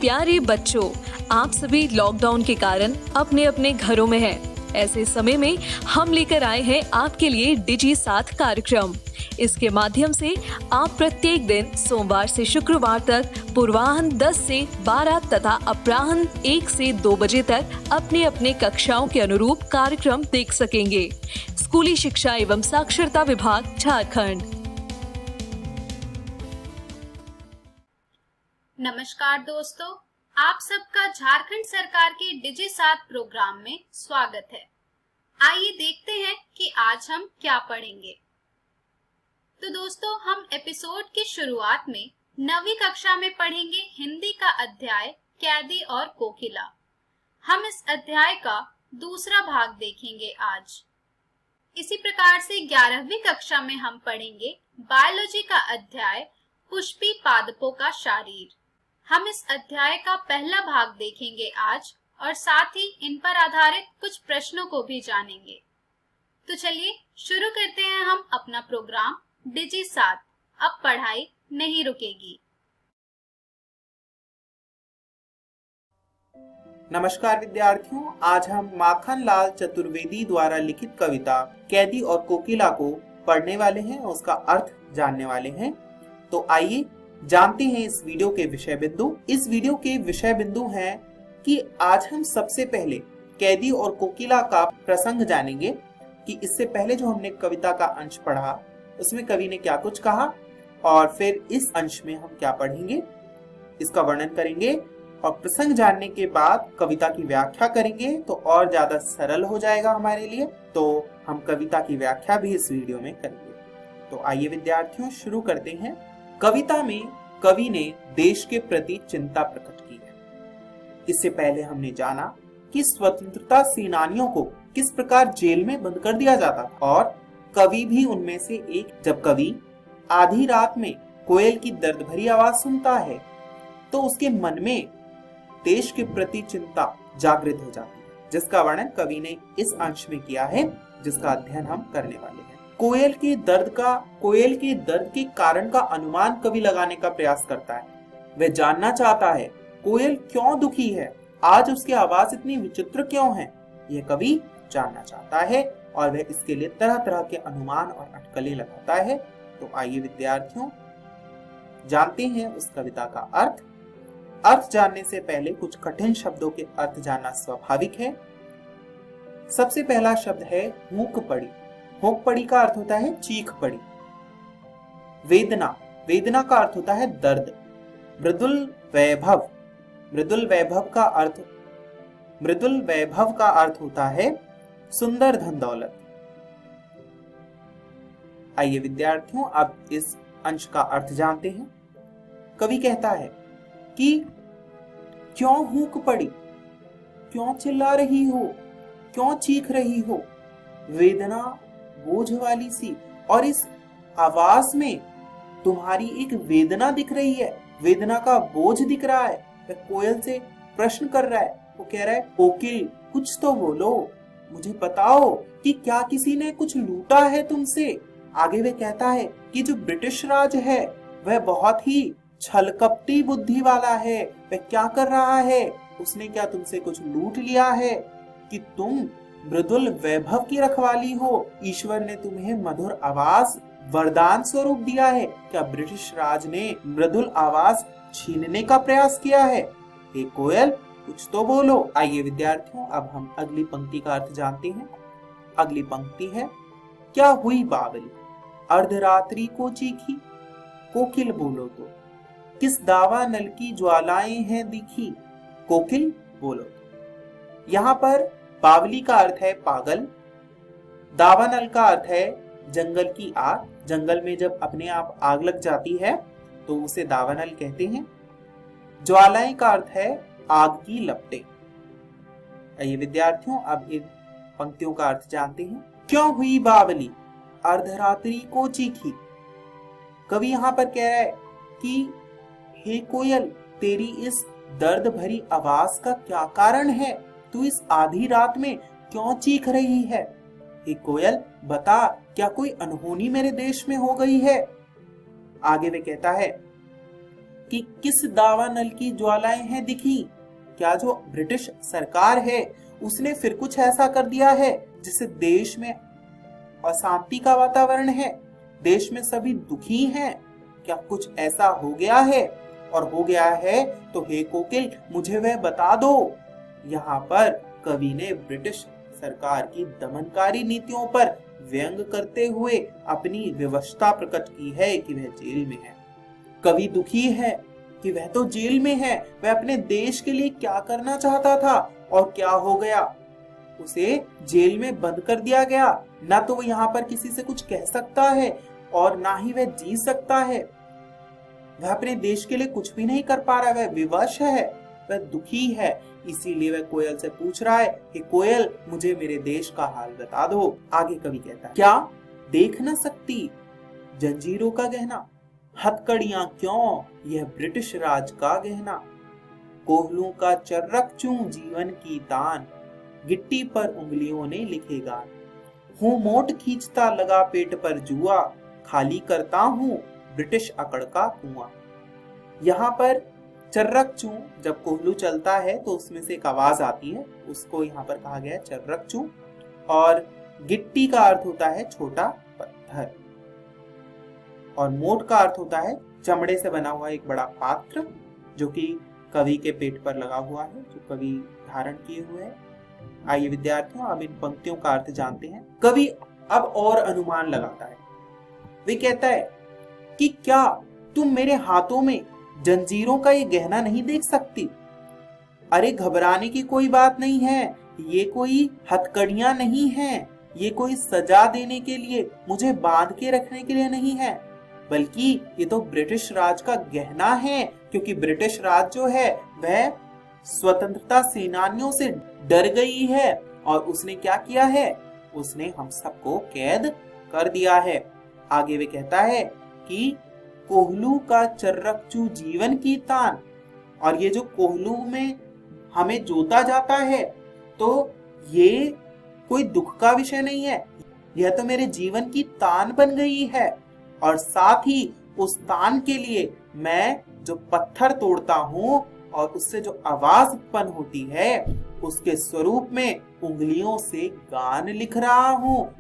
प्यारे बच्चों, आप सभी लॉकडाउन के कारण अपने अपने घरों में हैं। ऐसे समय में हम लेकर आए हैं आपके लिए डिजी साथ कार्यक्रम। इसके माध्यम से आप प्रत्येक दिन सोमवार से शुक्रवार तक पूर्वाह्न 10 से 12 तथा अपराह्न 1 से 2 बजे तक अपने अपने कक्षाओं के अनुरूप कार्यक्रम देख सकेंगे। स्कूली शिक्षा एवं साक्षरता विभाग, झारखंड। नमस्कार दोस्तों, आप सबका झारखंड सरकार के डिजी साथ प्रोग्राम में स्वागत है। आइए देखते हैं कि आज हम क्या पढ़ेंगे। तो दोस्तों, हम एपिसोड की शुरुआत में 9वीं कक्षा में पढ़ेंगे हिंदी का अध्याय कैदी और कोकिला। हम इस अध्याय का दूसरा भाग देखेंगे आज। इसी प्रकार से 11वीं कक्षा में हम पढ़ेंगे बायोलॉजी का अध्याय पुष्पी पादपों का शारीर। हम इस अध्याय का पहला भाग देखेंगे आज और साथ ही इन पर आधारित कुछ प्रश्नों को भी जानेंगे। तो चलिए शुरू करते हैं हम अपना प्रोग्राम डिजी साथ। अब पढ़ाई नहीं रुकेगी। नमस्कार विद्यार्थियों, आज हम माखन लाल चतुर्वेदी द्वारा लिखित कविता कैदी और कोकिला को पढ़ने वाले हैं और उसका अर्थ जानने वाले हैं। तो आइए जानते हैं इस वीडियो के विषय बिंदु। इस वीडियो के विषय बिंदु हैं कि आज हम सबसे पहले कैदी और कोकिला का प्रसंग जानेंगे कि इससे पहले जो हमने कविता का अंश पढ़ा उसमें कवि ने क्या कुछ कहा, और फिर इस अंश में हम क्या पढ़ेंगे, इसका वर्णन करेंगे और प्रसंग जानने के बाद कविता की व्याख्या करेंगे तो और ज्यादा सरल हो जाएगा हमारे लिए। तो हम कविता की व्याख्या भी इस वीडियो में करेंगे। तो आइए विद्यार्थियों शुरू करते हैं। कविता में कवि ने देश के प्रति चिंता प्रकट की है। इससे पहले हमने जाना कि स्वतंत्रता सेनानियों को किस प्रकार जेल में बंद कर दिया जाता था और कवि भी उनमें से एक। जब कवि आधी रात में कोयल की दर्द भरी आवाज सुनता है तो उसके मन में देश के प्रति चिंता जागृत हो जाती है, जिसका वर्णन कवि ने इस अंश में किया है, जिसका अध्ययन हम करने वाले हैं। कोयल के दर्द के कारण का अनुमान कवि लगाने का प्रयास करता है। वह जानना चाहता है कोयल क्यों दुखी है, आज उसकी आवाज इतनी विचित्र क्यों है, यह कवि जानना चाहता है और वह इसके लिए तरह तरह के अनुमान और अटकलें लगाता है। तो आइए विद्यार्थियों जानते हैं उस कविता का अर्थ। अर्थ जानने से पहले कुछ कठिन शब्दों के अर्थ जानना स्वाभाविक है। सबसे पहला शब्द है हुक पड़ी। हुक पड़ी का अर्थ होता है चीख पड़ी। वेदना का अर्थ होता है दर्द। मृदुल वैभव का अर्थ होता है सुंदर धन दौलत। आइए विद्यार्थियों अब इस अंश का अर्थ जानते हैं। कवि कहता है कि क्यों हुक पड़ी, क्यों चिल्ला रही हो, क्यों चीख रही हो, वेदना बोझ वाली सी, और इस आवाज में तुम्हारी एक वेदना दिख रही है, वेदना का बोझ दिख रहा है। वह कोयल से प्रश्न कर रहा है, वो कह रहा है कोकिल कुछ तो बोलो, मुझे बताओ कि क्या किसी ने कुछ लूटा है तुमसे। आगे वह कहता है कि जो ब्रिटिश राज है वह बहुत ही छलकपटी बुद्धि वाला है। वह क्या कर रहा है, उसने क्या तुमसे कुछ लूट लिया है कि तुम मृदुल वैभव की रखवाली हो। ईश्वर ने तुम्हें मधुर आवाज वरदान स्वरूप दिया है। क्या ब्रिटिश राज ने मृदुल आवाज छीनने का प्रयास किया है? हे कोयल कुछ तो बोलो। आइए विद्यार्थियों अब हम अगली पंक्ति का अर्थ जानते हैं। अगली पंक्ति है क्या हुई बावली, अर्धरात्रि को चीखी, कोकिल बोलो तो, किस दावा नल की ज्वालाएं हैं दिखी, कोकिल बोलो तो। यहाँ पर बावली का अर्थ है पागल, दावानल का अर्थ है जंगल की आग। जंगल में जब अपने आप आग लग जाती है तो उसे दावानल कहते हैं। ज्वालाएं का अर्थ है आग की लपटें। आइए विद्यार्थियों अब इन पंक्तियों का अर्थ जानते हैं। क्यों हुई बावली, अर्धरात्रि को चीखी। कवि यहाँ पर कह रहा है कि हे कोयल, तेरी इस दर्द भरी आवाज का क्या कारण है, तू इस आधी रात में क्यों चीख रही है। हे कोयल बता, क्या कोई अनहोनी मेरे देश में हो गई है। आगे वे कहता है कि किस दावानल की ज्वालाएं हैं दिखी। क्या जो ब्रिटिश सरकार है उसने फिर कुछ ऐसा कर दिया है जिससे देश में अशांति का वातावरण है, देश में सभी दुखी हैं? क्या कुछ ऐसा हो गया है? और हो गया है तो हे कोकिल मुझे वह बता दो। यहाँ पर कवि ने ब्रिटिश सरकार की दमनकारी नीतियों पर व्यंग करते हुए अपनी विवशता प्रकट की है कि वह जेल में है। कवि दुखी है कि वह तो जेल में है, वह अपने देश के लिए क्या करना चाहता था और क्या हो गया, उसे जेल में बंद कर दिया गया। ना तो वो यहाँ पर किसी से कुछ कह सकता है और ना ही वह जी सकता है। वह अपने देश के लिए कुछ भी नहीं कर पा रहा, वह विवश है, वह दुखी है। इसीलिए वह कोयल से पूछ रहा है कि कोयल मुझे मेरे देश का हाल बता दो। आगे कवि कहता है, क्या देख न सकती जंजीरों का गहना, हथकड़ियां क्यों यह ब्रिटिश राज का गहना, कोहलू का चर्रक चूं जीवन की तान, गिट्टी पर उंगलियों ने लिखे गान, हूं मोट खींचता लगा पेट पर जुआ, खाली करता हूं ब्रिटिश अकड़ का कुआं। यहाँ पर चर्रक चूं, जब कोहलू चलता है तो उसमें से एक आवाज आती है, उसको यहाँ पर कहा गया है चर्रक चूं। और गिट्टी का अर्थ होता है छोटा पत्थर, और मोट का अर्थ होता है चमड़े से बना हुआ एक बड़ा पात्र जो कि कवि के पेट पर लगा हुआ है, जो कवि धारण किए हुए है। आइए विद्यार्थियों अब इन पंक्तियों का अर्थ जानते हैं। कवि अब और अनुमान लगाता है। वे कहता है कि क्या तुम मेरे हाथों में जंजीरों का ये गहना नहीं देख सकती? अरे घबराने की कोई बात नहीं है, ये कोई हथकड़ियां नहीं हैं, ये कोई सजा देने के लिए, मुझे बांध के रखने के लिए नहीं है, बल्कि ये तो ब्रिटिश राज का गहना है। क्योंकि ब्रिटिश राज जो है वह स्वतंत्रता सेनानियों से डर गई है और उसने क्या किया है, उसने हम सबको कैद कर दिया है। आगे वे कहता है कि कोहलू का चर्रकचू जीवन की तान, और ये जो कोहलू में हमें जोता जाता है तो ये कोई दुख का विषय नहीं है, यह तो मेरे जीवन की तान बन गई है। और साथ ही उस तान के लिए मैं जो पत्थर तोड़ता हूँ और उससे जो आवाज उत्पन्न होती है उसके स्वरूप में उंगलियों से गान लिख रहा हूँ,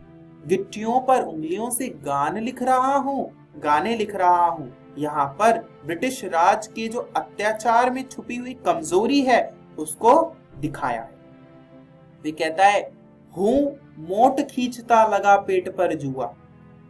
गिट्टियों पर उंगलियों से गान लिख रहा हूँ, गाने लिख रहा हूँ। यहाँ पर ब्रिटिश राज के जो अत्याचार में छुपी हुई कमजोरी है उसको दिखाया है। वे कहता है हूँ मोट खींचता लगा पेट पर जुआ।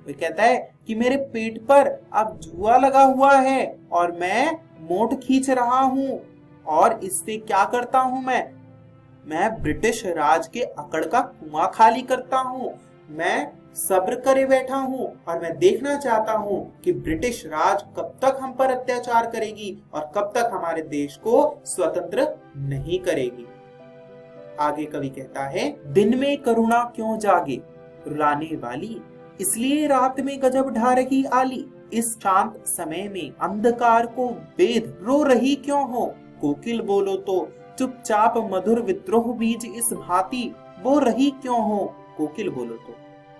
वे कहता है कि मेरे पेट पर अब जुआ लगा हुआ है और मैं मोट खींच रहा हूँ, और इससे क्या करता हूँ मैं ब्रिटिश राज के अकड़ का कुआं खाली करता हूँ। मैं सब्र करे बैठा हूँ और मैं देखना चाहता हूँ कि ब्रिटिश राज कब तक हम पर अत्याचार करेगी और कब तक हमारे देश को स्वतंत्र नहीं करेगी। आगे कवि कहता है, दिन में करुणा क्यों जागे रुलाने वाली, इसलिए रात में गजब ढा रही आली, इस शांत समय में अंधकार को वेद रो रही क्यों हो, कोकिल बोलो तो चुपचाप मधुर विद्रोह बीज इस भांति बो रही क्यों हो, कोकिल बोलो तो।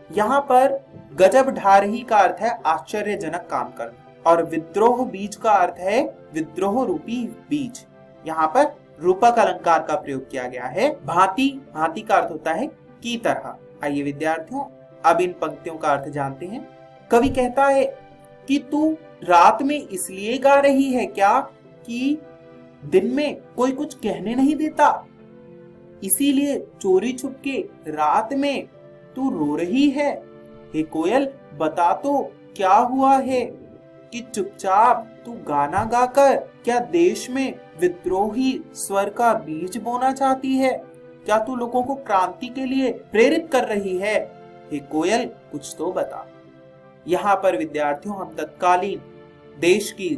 यहाँ पर गजब ढा रही का अर्थ है आश्चर्यजनक काम करना, और विद्रोह बीज का अर्थ है विद्रोह रूपी बीज। यहाँ पर रूपक अलंकार का प्रयोग किया गया है। भांति, भांति का अर्थ होता है की तरह। आइए विद्यार्थियों अब इन पंक्तियों का अर्थ जानते हैं। कवि कहता है कि तू रात में इसलिए गा रही है क्या कि दिन में कोई कुछ कहने नहीं देता, इसीलिए चोरी छुपके रात में तू रो रही है। हे कोयल बता तो क्या हुआ है कि चुपचाप तू गाना गाकर क्या देश में विद्रोही स्वर का बीज बोना चाहती है? क्या तू लोगों को क्रांति के लिए प्रेरित कर रही है? हे कोयल कुछ तो बता। यहाँ पर विद्यार्थियों हम तत्कालीन देश की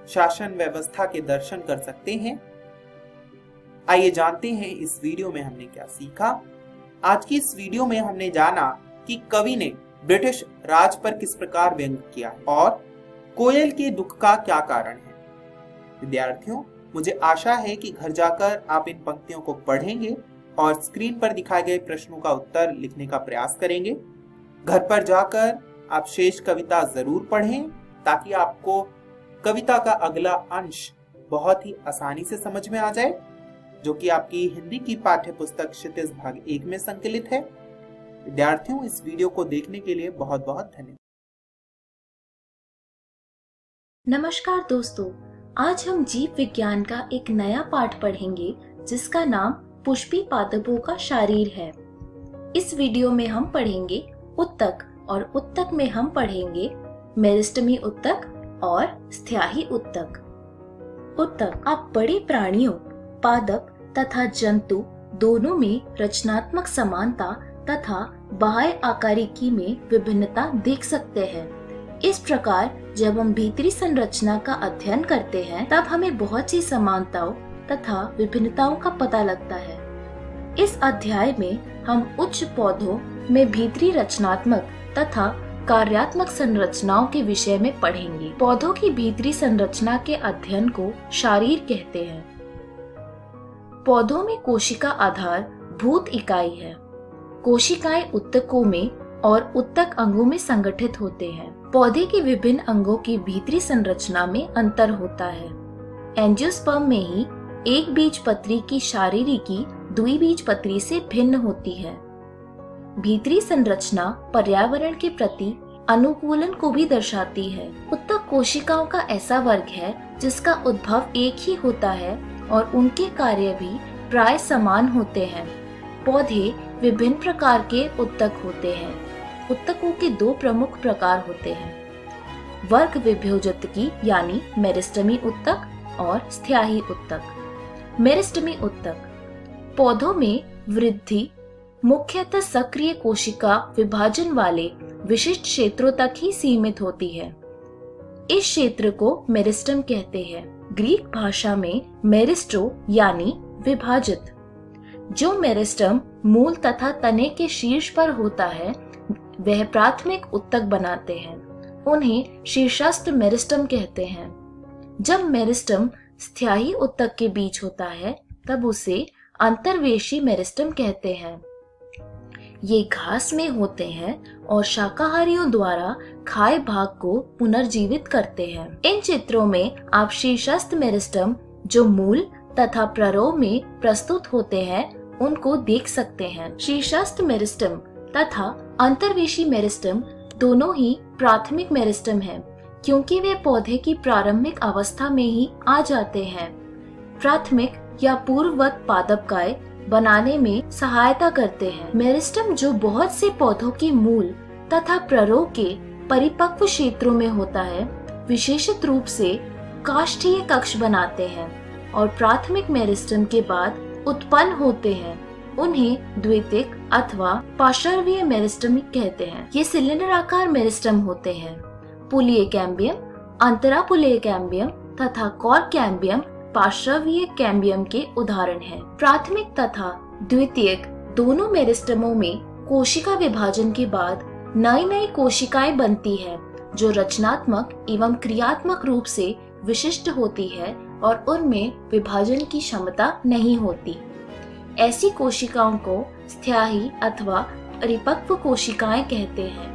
शासन व्यवस्था के दर्शन कर सकते हैं। आइए जानते हैं इस वीडियो में हमने क्या सीखा। आज की इस वीडियो में हमने जाना कि कवि ने ब्रिटिश राज पर किस प्रकार व्यंग किया और कोयल के दुख का क्या कारण है। विद्यार्थियों मुझे आशा है कि घर जाकर आप इन पंक्तियों को पढ़ेंगे और स्क्रीन पर दिखाए गए प्रश्नों का उत्तर लिखने का प्रयास करेंगे। घर पर जाकर आप शेष कविता जरूर पढ़ें ताकि आपको कविता का अगला अंश बहुत ही आसानी से समझ में आ जाए, जो कि आपकी हिंदी की पाठ्य पुस्तक क्षितिज भाग 1 में संकलित है। विद्यार्थियों, इस वीडियो को देखने के लिए बहुत बहुत धन्यवाद। नमस्कार दोस्तों, आज हम जीव विज्ञान का एक नया पाठ पढ़ेंगे जिसका नाम पुष्पी पादपों का शरीर है। इस वीडियो में हम पढ़ेंगे उत्तक और उत्तक में हम पढ़ेंगे मेरिस्टेमी उत्तक और स्थायी उत्तक। उत्तक आप बड़े प्राणियों, पादप तथा जंतु दोनों में रचनात्मक समानता तथा बाह्य आकारिकी में विभिन्नता देख सकते हैं। इस प्रकार जब हम भीतरी संरचना का अध्ययन करते हैं तब हमें बहुत सी समानताओं तथा विभिन्नताओं का पता लगता है। इस अध्याय में हम उच्च पौधों में भीतरी रचनात्मक तथा कार्यात्मक संरचनाओं के विषय में पढ़ेंगे। पौधों की भीतरी संरचना के अध्ययन को शरीर कहते हैं। पौधों में कोशिका आधार भूत इकाई है। कोशिकाएं उत्तकों में और उत्तक अंगों में संगठित होते हैं। पौधे के विभिन्न अंगों की भीतरी संरचना में अंतर होता है। एंजियोस्पर्म में ही एक बीजपत्री की शारीरिकी द्विबीजपत्री से भिन्न होती है। भीतरी संरचना पर्यावरण के प्रति अनुकूलन को भी दर्शाती है। उत्तक कोशिकाओं का ऐसा वर्ग है जिसका उद्भव एक ही होता है और उनके कार्य भी प्राय समान होते हैं। पौधे विभिन्न प्रकार के उत्तक होते हैं। उत्तकों के दो प्रमुख प्रकार होते हैं, वर्ग विभोजतकी यानी मेरिस्टेमी उत्तक और स्थायी उत्तक। मेरिस्टेमी उत्तक पौधों में वृद्धि मुख्यतः सक्रिय कोशिका विभाजन वाले विशिष्ट क्षेत्रों तक ही सीमित होती है। इस क्षेत्र को मेरिस्टम कहते हैं। ग्रीक भाषा में मेरिस्टो यानी विभाजित। जो मेरिस्टम मूल तथा तने के शीर्ष पर होता है वह प्राथमिक उत्तक बनाते हैं। उन्हें शीर्षस्थ मेरिस्टम कहते हैं। जब मेरिस्टम स्थायी उत्तक के बीच होता है तब उसे अंतर्वेशी मेरिस्टम कहते हैं। ये घास में होते हैं और शाकाहारियों द्वारा खाए भाग को पुनर्जीवित करते हैं। इन चित्रों में आप शीर्षस्थ मेरिस्टम जो मूल तथा प्ररोह में प्रस्तुत होते हैं उनको देख सकते हैं। शीर्षस्थ मेरिस्टम तथा अंतर्वेशी मेरिस्टम दोनों ही प्राथमिक मेरिस्टम हैं, क्योंकि वे पौधे की प्रारंभिक अवस्था में ही आ जाते हैं। प्राथमिक या पूर्ववत पादपकाय बनाने में सहायता करते हैं। मेरिस्टम जो बहुत से पौधों के मूल तथा प्ररोह के परिपक्व क्षेत्रों में होता है, विशेषित रूप से काष्ठीय कक्ष बनाते हैं और प्राथमिक मेरिस्टम के बाद उत्पन्न होते हैं। उन्हें द्वितीयक अथवा पार्श्वीय मेरिस्टम कहते हैं। ये सिलेंडर आकार मेरिस्टम होते हैं। पुलीय कैम्बियम, अंतरा पुलीय कैम्बियम तथा कॉर कैम्बियम पार्श्वीय कैम्बियम के उदाहरण हैं। प्राथमिक तथा द्वितीयक दोनों मेरिस्टमों में कोशिका विभाजन के बाद नई नई कोशिकाएं बनती है जो रचनात्मक एवं क्रियात्मक रूप से विशिष्ट होती है और उनमें विभाजन की क्षमता नहीं होती। ऐसी कोशिकाओं को स्थायी अथवा परिपक्व कोशिकाएं कहते हैं।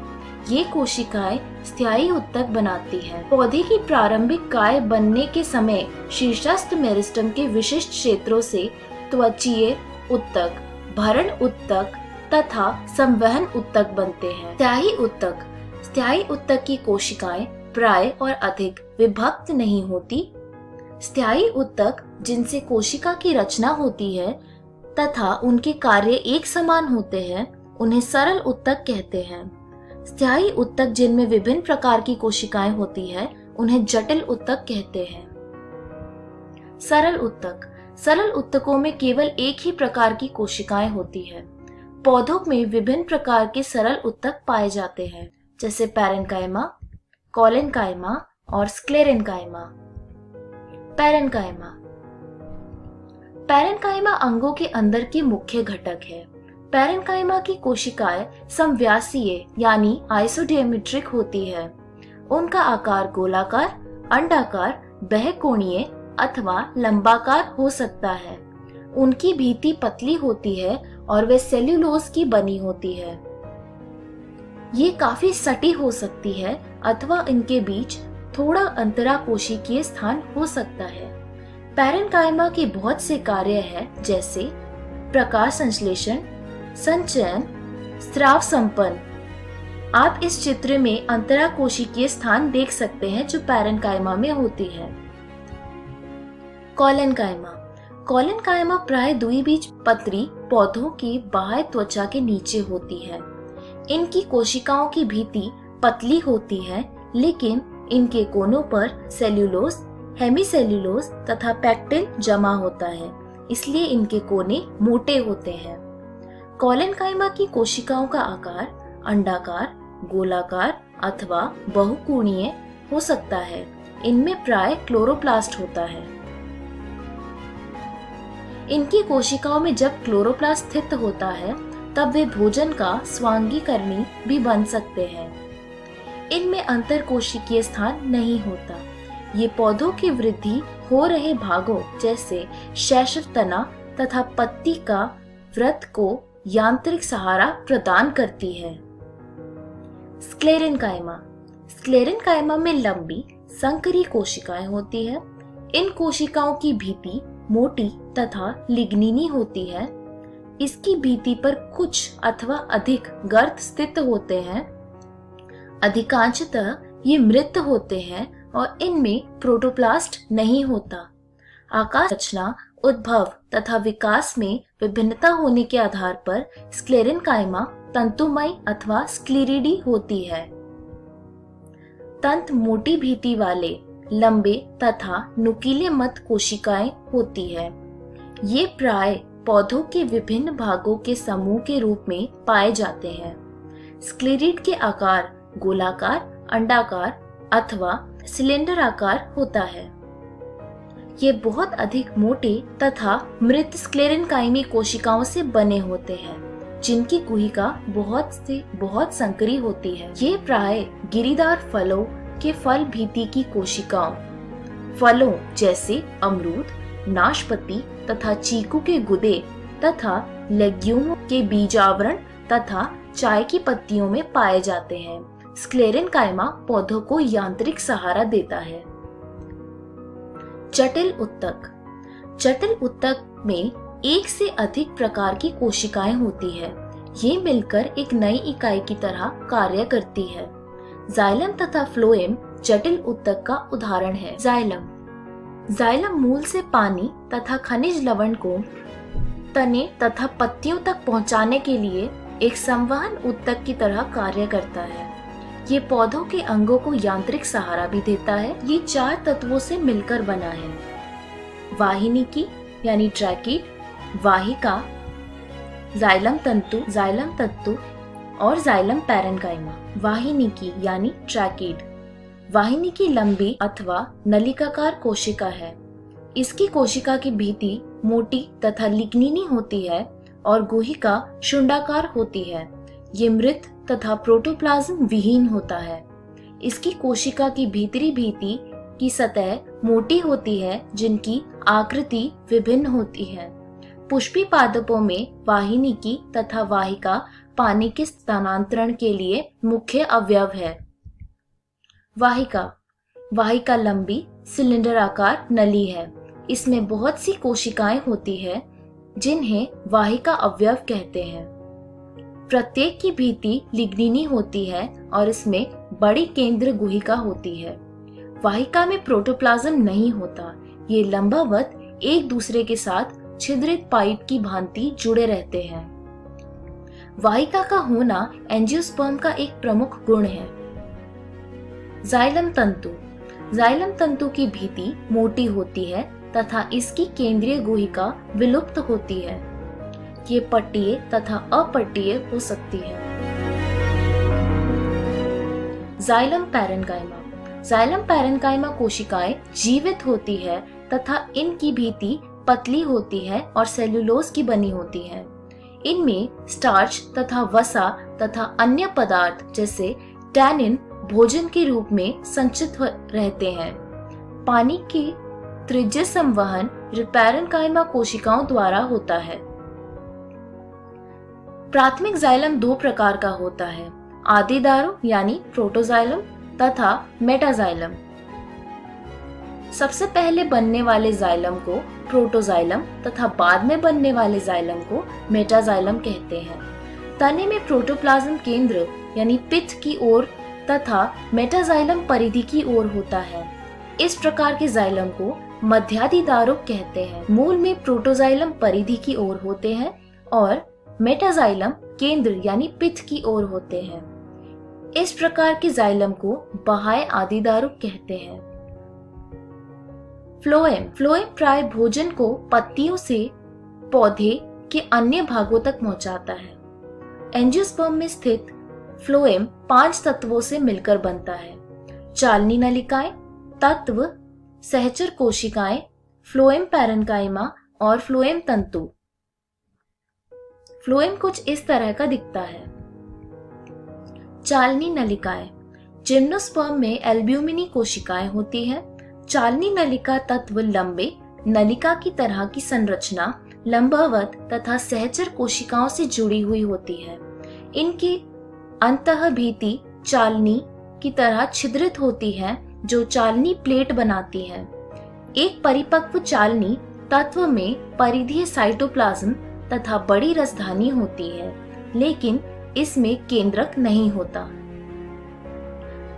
ये कोशिकाएं स्थायी उत्तक बनाती हैं। पौधे की प्रारंभिक काय बनने के समय शीर्षस्थ मेरिस्टम के विशिष्ट क्षेत्रों से त्वचीय उत्तक, भरण उत्तक तथा संवहन उत्तक बनते हैं। स्थायी उत्तक की कोशिकाएं प्राय और अधिक विभक्त नहीं होती। स्थायी उत्तक जिनसे कोशिका की रचना होती है तथा उनके कार्य एक समान होते हैं उन्हें सरल उत्तक कहते हैं। स्थायी उत्तक जिनमें विभिन्न प्रकार की कोशिकाएं होती है उन्हें जटिल उत्तक कहते हैं। सरल उत्तकों में केवल एक ही प्रकार की कोशिकाएं होती है। पौधों में विभिन्न प्रकार के सरल उत्तक पाए जाते हैं, जैसे पैरेन्काइमा, कॉलेन्काइमा और स्क्लेरेन्काइमा। पैरेन्काइमा अंगों के अंदर के मुख्य घटक है। पैरेन्काइमा की कोशिकाएं समव्यासीय यानी आइसोडियमेट्रिक होती है। उनका आकार गोलाकार, अंडाकार, बहकोणीय अथवा लंबाकार हो सकता है। उनकी भीति पतली होती है और वे सेल्यूलोज की बनी होती है। ये काफी सटी हो सकती है अथवा इनके बीच थोड़ा अंतराकोशिकीय स्थान हो सकता है। पैरेन्काइमा के बहुत से कार्य हैं, जैसे प्रकाश संश्लेषण, संचयन, स्राव संपन्न। आप इस चित्र में अंतराकोशिकीय स्थान देख सकते हैं जो पैरेन्काइमा में होती है। कॉलेनकाइमा। कॉलेनकाइमा प्राय द्विबीजपत्री पौधों की बाह्य त्वचा के नीचे होती है। इनकी कोशिकाओं की भित्ति पतली होती है, लेकिन इनके कोनों पर सेल्यूलोज, हेमीसेल्यूलोज तथा पैक्टिन जमा होता है, इसलिए इनके कोने मोटे होते हैं। कॉलेनकाइमा की कोशिकाओं का आकार अंडाकार, गोलाकार अथवा बहुकोणीय हो सकता है। इनमें प्राय क्लोरोप्लास्ट होता है। इनकी कोशिकाओं में जब क्लोरोप्लास्ट स्थित होता है, तब वे भोजन का स्वांगीकरणी भी बन सकते हैं। इनमें अंतरकोशिकीय स्थान नहीं होता। ये पौधों की वृद्धि हो रहे भागों जैसे शैशव तना तथा पत्ती का वृत्त को यांत्रिक सहारा प्रदान करती है। स्क्लेरेनकाइमा। स्क्लेरेनकाइमा में लंबी संकरी कोशिकाएं होती है। इन कोशिकाओं की भित्ति मोटी तथा लिग्निनी होती है। इसकी भित्ति पर कुछ अथवा अधिक गर्त स्थित होते हैं। अधिकांशतः ये मृत होते हैं और इनमें प्रोटोप्लास्ट नहीं होता। आकार रचना, उद्भव तथा विकास में विभिन्नता होने के आधार पर स्क्लेरेनकाइमा तंतुमयी अथवा स्क्लेरिडी होती है। तंत मोटी भित्ति वाले लंबे तथा नुकीले मत कोशिकाएं होती है। ये प्राय पौधों के विभिन्न भागों के समूह के रूप में पाए जाते हैं। स्क्लेरिड के आकार गोलाकार, अंडाकार अथवा सिलेंडर आकार होता है। ये बहुत अधिक मोटे तथा मृत स्क्लेरेनकाइमी कोशिकाओं से बने होते हैं, जिनकी गुहिका बहुत संकरी होती है। ये प्राय गिरीदार फलों के फल भित्ति की कोशिकाओं, फलों जैसे अमरूद, नाशपाती तथा चीकू के गुदे तथा लेग्यूम के बीजावरण तथा चाय की पत्तियों में पाए जाते हैं। स्क्लेरेनकाइमा पौधों को यांत्रिक सहारा देता है। जटिल उत्तक। जटिल उत्तक में एक से अधिक प्रकार की कोशिकाएं होती है। ये मिलकर एक नई इकाई की तरह कार्य करती है। जाइलम तथा फ्लोएम जटिल उत्तक का उदाहरण है। जाइलम मूल से पानी तथा खनिज लवण को तने तथा पत्तियों तक पहुंचाने के लिए एक संवहन उत्तक की तरह कार्य करता है। ये पौधों के अंगों को यांत्रिक सहारा भी देता है। ये 4 तत्वों से मिलकर बना है। वाहिनिकी यानी ट्रैकीड, वाहिका, जाइलम तंतु और जाइलम पैरेन्काइमा। वाहिनिकी यानी ट्रैकीड। वाहिनिकी लंबी अथवा नलिकाकार कोशिका है। इसकी कोशिका की भित्ति मोटी तथा लिग्निनी होती है और गुहिका शुंडाकार होती है। ये मृत तथा प्रोटोप्लाज्म विहीन होता है। इसकी कोशिका की भीतरी भित्ति की सतह मोटी होती है, जिनकी आकृति विभिन्न होती है। पुष्पी पादपों में वाहिनिकी तथा वाहिका पानी के स्थानांतरण के लिए मुख्य अवयव है। वाहिका लंबी सिलेंडर आकार नली है। इसमें बहुत सी कोशिकाएं होती है, जिन्हें वाहिका अवयव कहते हैं। प्रत्येक की भित्ति लिग्निनी होती है और इसमें बड़ी केंद्र गुहिका होती है। वाहिका में प्रोटोप्लाज्म नहीं होता। ये लंबावत एक दूसरे के साथ छिद्रित पाइप की भांति जुड़े रहते हैं। वाहिका का होना एंजियोस्पर्म का एक प्रमुख गुण है। जाइलम तंतु की भित्ति मोटी होती है तथा इसकी केंद्रीय गुहिका विलुप्त होती है। ये पट्टीय तथा अपट्टीय हो सकती है। जाइलम पैरेन्काइमा कोशिकाएं जीवित होती है तथा इनकी भित्ति पतली होती है और सेल्यूलोज की बनी होती है। इनमें स्टार्च तथा वसा तथा अन्य पदार्थ जैसे टैनिन भोजन के रूप में संचित रहते हैं। पानी की त्रिज्य संवहन पैरेन्काइमा कोशिकाओं द्वारा होता है। प्राथमिक जाइलम 2 प्रकार का होता है, आदिदारू यानी प्रोटोजाइलम तथा मेटाजाइलम। सबसे पहले बनने वाले जाइलम को प्रोटोजाइलम तथा बाद में बनने वाले जाइलम को मेटाजाइलम कहते हैं। तने में प्रोटोप्लाज्म केंद्र यानी पित्त की ओर तथा मेटाजाइलम परिधि की ओर होता है। इस प्रकार के जाइलम को मध्यादिदारुक कहते हैं। मूल में प्रोटोजाइलम परिधि की ओर होते हैं और मेटाजाइलम केंद्र यानी पित्त की ओर होते हैं। इस प्रकार के जाइलम को बाह्य आदिदारुक कहते हैं। फ्लोएम प्राय भोजन को पत्तियों से पौधे के अन्य भागों तक पहुंचाता है। एंजियोस्पर्म में स्थित फ्लोएम 5 तत्वों से मिलकर बनता है। चालनी नलिकाएं, तत्व, सहचर कोशिकाएं, फ्लोएम पैरेन्काइमा और फ्लोएम तंतु। फ्लोएम कुछ इस तरह का दिखता है। चालनी नलिकाएं, जिम्नोस्पर्म में एल्ब्यूमिनी कोशिकाएं होती हैं। चालनी नलिका तत्व लंबे नलिका की तरह की संरचना, लंबवत तथा सहचर कोशिकाओं से जुड़ी हुई होती है। इनकी अंतःभीति चालनी की तरह छिद्रित होती है जो चालनी प्लेट बनाती है। एक परिपक्व चालनी तत्व में परिधीय साइटोप्लाज्म तथा बड़ी रसधानी होती है, लेकिन इसमें केंद्रक नहीं होता।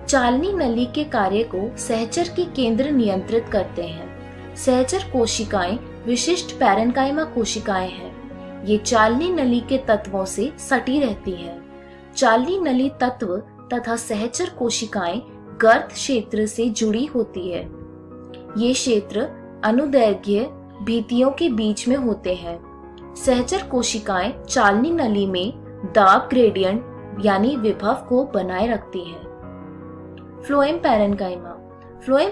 चालनी नली के कार्य को सहचर के केंद्र नियंत्रित करते हैं। सहचर कोशिकाएं विशिष्ट पैरेन्काइमा कोशिकाएं हैं। ये चालनी नली के तत्वों से सटी रहती हैं। चालनी नली तत्व तथा सहचर कोशिकाएं गर्त क्षेत्र से जुड़ी होती है। ये क्षेत्र अनुदैर्घ्य भित्तियों के बीच में होते हैं। सहचर कोशिकाएं चालनी नली में दाब ग्रेडियंट यानी विभव को बनाए रखती हैं। फ्लोएम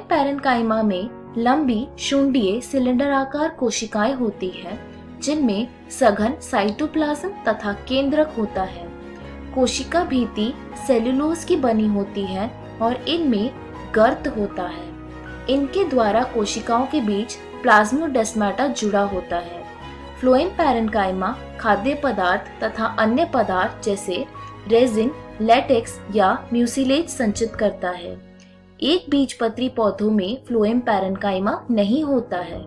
पैरेन्काइमा में लंबी शुंडीय सिलेंडराकार कोशिकाएं होती हैं, जिनमें सघन साइटोप्लाज्म तथा केंद्रक होता है। कोशिका भित्ति सेल्यूलोज की बनी होती है और इनमें गर्त होता है। इनके द्वारा कोशिकाओं के बीच प्लाज्मोडेस्माटा जुड़ा होता है। फ्लोएम पैरेन्काइमा खाद्य पदार्थ तथा अन्य पदार्थ जैसे रेजिन, लेटेक्स या म्यूसिलेज संचित करता है। एक बीजपत्री पौधों में फ्लोएम पैरेन्काइमा नहीं होता है।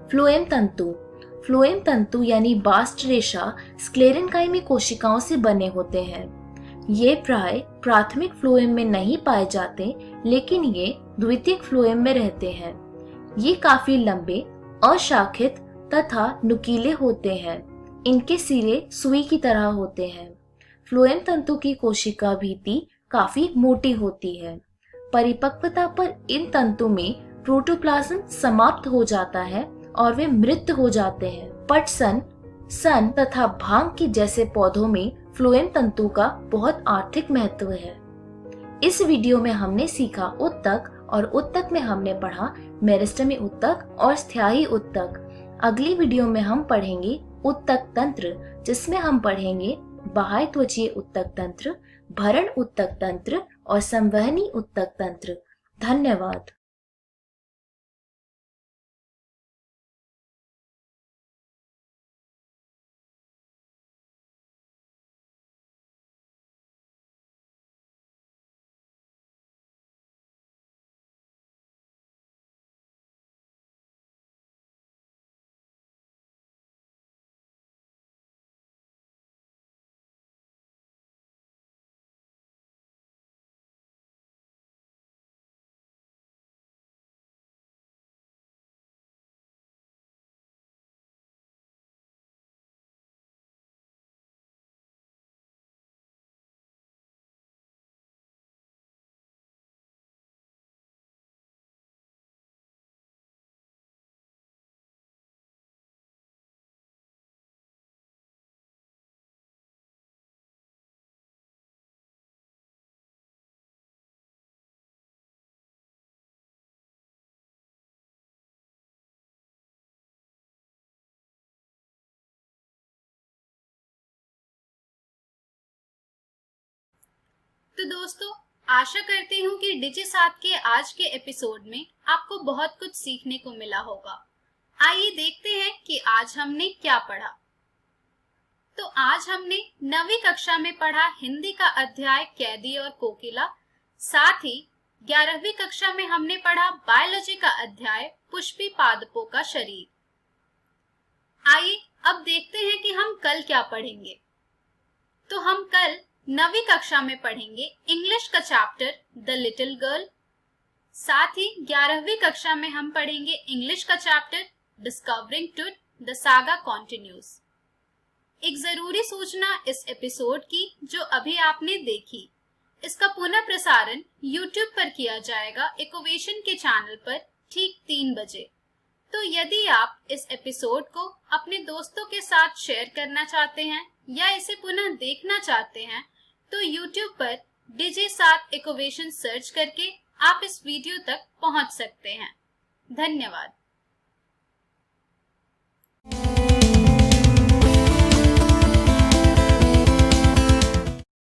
फ्लोएम तंतु यानी बास्ट रेशा स्क्लेरेन्काइमी कोशिकाओं से बने होते हैं। ये प्राय प्राथमिक फ्लोएम में नहीं पाए जाते, लेकिन ये द्वितीयक फ्लोएम में रहते हैं। ये काफी लंबे, अशाखित तथा नुकीले होते हैं। इनके सिरे सुई की तरह होते हैं। फ्लोएम तंतु की कोशिका भित्ति काफी मोटी होती है। परिपक्वता पर इन तंतु में प्रोटोप्लाज्म समाप्त हो जाता है और वे मृत हो जाते हैं। पटसन, सन तथा भांग के जैसे पौधों में फ्लोएम तंतु का बहुत आर्थिक महत्व है। इस वीडियो में हमने सीखा उत्तक और उत्तक में हमने पढ़ा मेरिस्टेमी उत्तक और स्थायी उत्तक। अगली वीडियो में हम पढ़ेंगे उत्तक तंत्र, जिसमें हम पढ़ेंगे बाह्य त्वचीय उत्तक तंत्र, भरण उत्तक तंत्र और संवहनी उत्तक तंत्र। धन्यवाद। तो दोस्तों, आशा करती हूँ कि डिजिसात के आज के एपिसोड में आपको बहुत कुछ सीखने को मिला होगा। आइए देखते हैं कि आज हमने क्या पढ़ा। तो आज हमने 9वीं कक्षा में पढ़ा हिंदी का अध्याय कैदी और कोकिला, साथ ही 11वीं कक्षा में हमने पढ़ा बायोलॉजी का अध्याय पुष्पी पादपों का शरीर। आइए अब देखते हैं कि हम कल क्या पढ़ेंगे। तो हम कल 9वीं कक्षा में पढ़ेंगे इंग्लिश का चैप्टर द लिटिल गर्ल। साथ ही 11वीं कक्षा में हम पढ़ेंगे इंग्लिश का chapter discovering truth the saga continues. एक जरूरी सूचना इस एपिसोड की जो अभी आपने देखी, इसका पुनः प्रसारण YouTube पर किया जाएगा इकोवेशन के चैनल पर ठीक 3 बजे। तो यदि आप इस एपिसोड को अपने दोस्तों के साथ शेयर करना चाहते हैं या इसे पुनः देखना चाहते हैं तो YouTube पर DigiSat इकोवेशन सर्च करके आप इस वीडियो तक पहुंच सकते हैं। धन्यवाद।